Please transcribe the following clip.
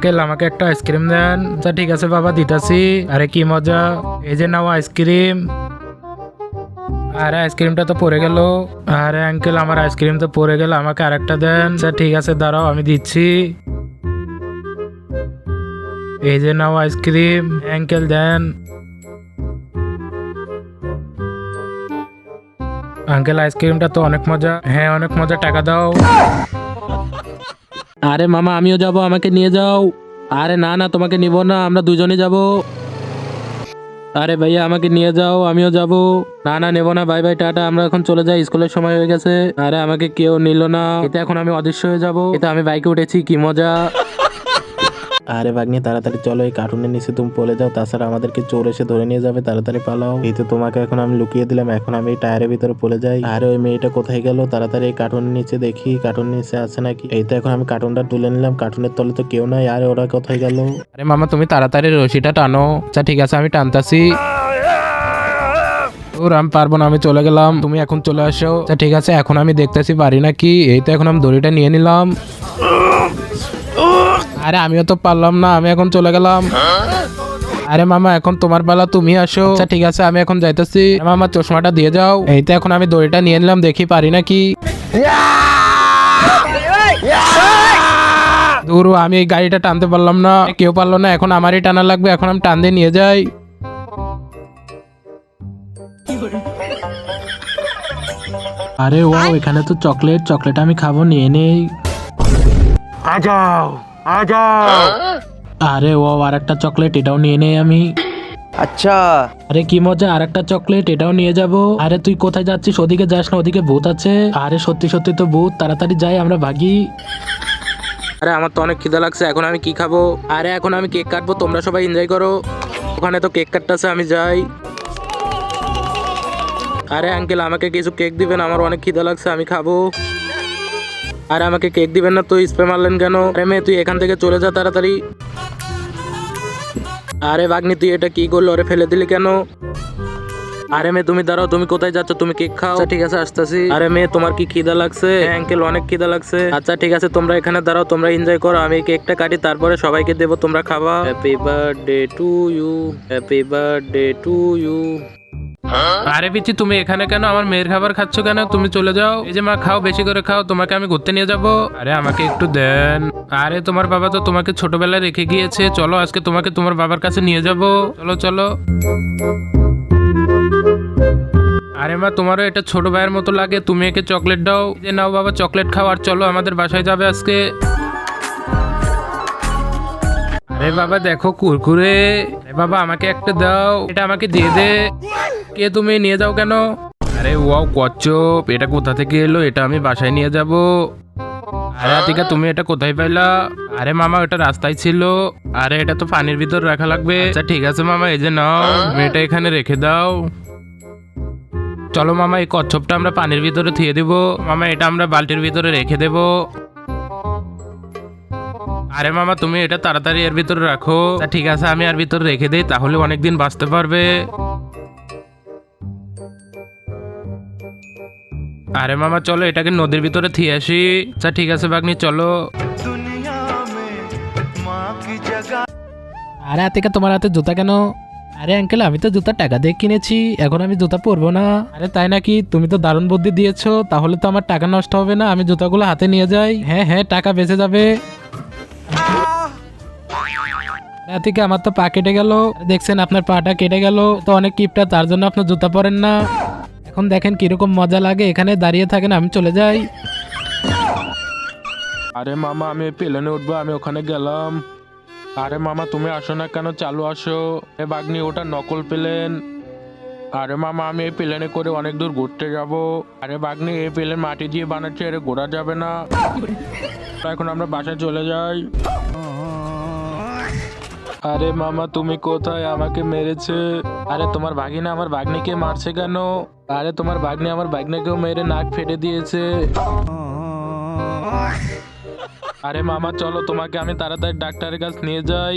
Uncle আমাকে একটা ice cream দেন। আচ্ছা ঠিক আছে বাবা দিতাছি। আরে কি মজা, এই যে নাও আইসক্রিম। আরে আইসক্রিমটা তো পড়ে গেল। আরে আঙ্কেল আমার আইসক্রিম তো পড়ে গেল, আমাকে আরেকটা দেন। আচ্ছা ঠিক আছে দাঁড়াও আমি দিচ্ছি। এই যে নাও আইসক্রিম, আঙ্কেল দেন। আঙ্কেল আইসক্রিমটা তো অনেক মজা। হ্যাঁ অনেক মজা, টাকা দাও। আরে মামা আমিও যাব, আমাকে নিয়ে যাও। আরে না না তোমাকে নিব না, আমরা দুজনে যাব। আরে ভাইয়া আমাকে নিয়ে যাও, আমিও যাব। না না নেবো না, বাই বাই টাটা, আমরা এখন চলে যাই, স্কুলের সময় হয়ে গেছে। আরে আমাকে কেউ নিল না, এতে এখন আমি অদৃশ্য হয়ে যাব। এতে আমি বাইকে উঠেছি, কি মজা। আরে ভাগ্নি তাড়াতাড়ি চলো, এই কার্টুনের নিচে তুমি পড়ে যাও, তাছাড়া আমাদেরকে চোর এসে ধরে নিয়ে যাবে, তাড়াতাড়ি পালাও। এই তো তোমাকে এখন আমি লুকিয়ে দিলাম, এখন আমি এই টায়ারের ভিতরে পড়ে যাই। আরে ওই মেয়েটা কোথায় গেল, তাড়াতাড়ি এই কার্টুনের নিচে দেখি, কার্টুনের নিচে আছে নাকি। এই তো এখন আমি কার্টুনটা তুলে নিলাম, কার্টুনের তলে তো কেউ নাই। আরে ওরা কোথায় গেল। আরে মামা তুমি তাড়াতাড়ি রশিটা টানো। আচ্ছা ঠিক আছে আমি টানতাছি। ওর আমি পারবো না, আমি চলে গেলাম, তুমি এখন চলে আসো। আচ্ছা ঠিক আছে এখন আমি দেখতেছি পারি নাকি। এই তো এখন আমি দড়িটা নিয়ে নিলাম। আরে আমিও তো পারলাম না, আমি এখন চলে গেলাম। আরে মামা এখন তোমার পালা, তুমি আসো। আচ্ছা ঠিক আছে আমি এখন যাইতেছি। মামা চশমাটা দিয়ে যাও। এই তো এখন আমি দড়িটা নিয়ে নিলাম, দেখি পারি নাকি। দূর, আমি এই গাড়িটা টানতে পারলাম না, কেউ পারলো না, এখন আমারই টানা লাগবে। এখন আমি টান দিয়ে নিয়ে যাই। আরে ও এখানে তো চকলেট, চকলেট আমি খাবো, নিয়ে নেই। আরে ও আর একটা চকলেট, এটাও নিয়ে নেই আমি। अच्छा আরে কি মজা, আর একটা চকলেট, এটাও নিয়ে যাব। আরে তুই কোথায় যাচ্ছিস, ওদিকে যাস না, ওদিকে ভূত আছে। আরে সত্যি সত্যি তো ভূত, তাড়াতাড়ি যাই, আমরা ভাগি। আরে আমার তো অনেক খিদা লাগছে, এখন আমি কি খাবো। আরে এখন আমি কেক কাটবো, তোমরা সবাই এনজয় করো। ওখানে তো কেক কাটতেছে, আমি যাই। আরে আঙ্কেল আমাকে কিছু কেক দিবেন, আমার অনেক খিদা লাগছে, আমি খাবো। আরে আমাকে কেক দিবেন না, তুই স্প্রে মারলেন কেন। আরে মেয়ে তুই এখান থেকে চলে যা তাড়াতাড়ি। আরে ভাগ্নি তুই এটা কি করলো, ওরে ফেলে দিলি কেন। আরে মেয়ে তুমি দাঁড়াও, তুমি কোথায় যাচ্ছ, তুমি কেক খাও। আচ্ছা ঠিক আছে আসতেছি। আরে মেয়ে তোমার কি খিদা লাগছে। হ্যাঁ আঙ্কেল অনেক খিদা লাগছে। আচ্ছা ঠিক আছে তোমরা এখানে দাঁড়াও, তোমরা এনজয় করো, আমি এই কেকটা কাটি, তারপরে সবাইকে দেবো, তোমরা খাবা। Happy birthday to you, happy birthday to you. আরে বিচি তুমি এখানে কেন, আমার মেয়ের খাবার খাচ্ছ কেন, তুমি চলে যাও। এই যে মা খাও, বেশি করে খাও, তোমাকে আমি ঘুরতে নিয়ে যাব। আরে আমাকে একটু দেন। আরে তোমার বাবা তো তোমাকে ছোটবেলায় রেখে গিয়েছে, চলো আজকে তোমাকে তোমার বাবার কাছে নিয়ে যাব, চলো চলো। আরে মা তোমারও এটা ছোট ভাইয়ের মতো লাগে, তুমি একে চকলেট দাও। এই যে নাও বাবা চকলেট খাও, আর চলো আমাদের বাসায় যাবে আজকে। আরে বাবা দেখো কুরকুরে। আরে বাবা আমাকে একটা দাও, এটা আমাকে দিয়ে দে। কে তুমি, নিয়ে যাও কেন। আরে ওয়াও কচ্ছপ, এটা কোথা থেকে এলো, এটা আমি বাসায় নিয়ে যাব। আরে আতিকা তুমি এটা কোথায় পাইলা। আরে মামা এটা রাস্তায় ছিল। আরে এটা তো পানির ভিতর রাখা লাগবে। আচ্ছা ঠিক আছে মামা, এই যে নাও, মেয়েটা এখানে রেখে দাও। চলো মামা এই কচ্ছপটা আমরা পানির ভিতরে থুয়ে দিব। মামা এটা আমরা বালতির ভিতরে রেখে দেব। আরে মামা তুমি এটা তাড়াতাড়ি এর ভিতরে রাখো। আচ্ছা ঠিক আছে আমি এর ভিতরে রেখে দেই, তাহলে অনেকদিন বাঁচতে পারবে। আরে মামা চলো এটাকে নদীর ভিতরে থিয়ে আসি। আচ্ছা ঠিক আছে ভাগ্নি চলো। আরে আতিকা তোমার হাতে জুতা কেন। আরে আঙ্কেল আমি তো জুতা টাকা দিয়ে কিনেছি, এখন আমি জুতা পরবো না। আরে তাই নাকি, তুমি তো দারুণ বুদ্ধি দিয়েছো, তাহলে তো আমার টাকা নষ্ট হবে না, আমি জুতাগুলো হাতে নিয়ে যাই। হ্যাঁ হ্যাঁ টাকা বেঁচে যাবে। আতিকা আমার তো পা কেটে গেল, দেখছেন আপনার পাটা কেটে গেল, তো অনেক কিপটা, তার জন্য আপনার জুতা পরেন না। এখন দেখেন কিরকম মজা লাগে, এখানে দাঁড়িয়ে থাকেন, আমি চলে যাই। আরে মামা আমি প্লেনে উঠবো, আমি ওখানে গেলাম। আরে মামা তুমি আসো না কেন, চালু আসো। এ বাগনি ওটা নকল প্লেন। আরে মামা আমি এই প্লেনে করে অনেক দূর ঘুরতে যাব। আরে বাগনি এই প্লেন মাটি দিয়ে বানাচ্ছে, এর ঘোরা যাবে না। এখন আমরা বাসায় চলে যাই। আরে মামা তুমি কোথায়, আমাকে মেরেছে। আরে তোমার ভাগিনা আমার ভাগ্নিকে মারছে কেন। আরে তোমার ভাগ্নি আমার ভাগ্নিকেও মেরে নাক ফেটে দিয়েছে। আরে মামা চলো তোমাকে আমি তাড়াতাড়ি ডাক্তারের কাছে নিয়ে যাই।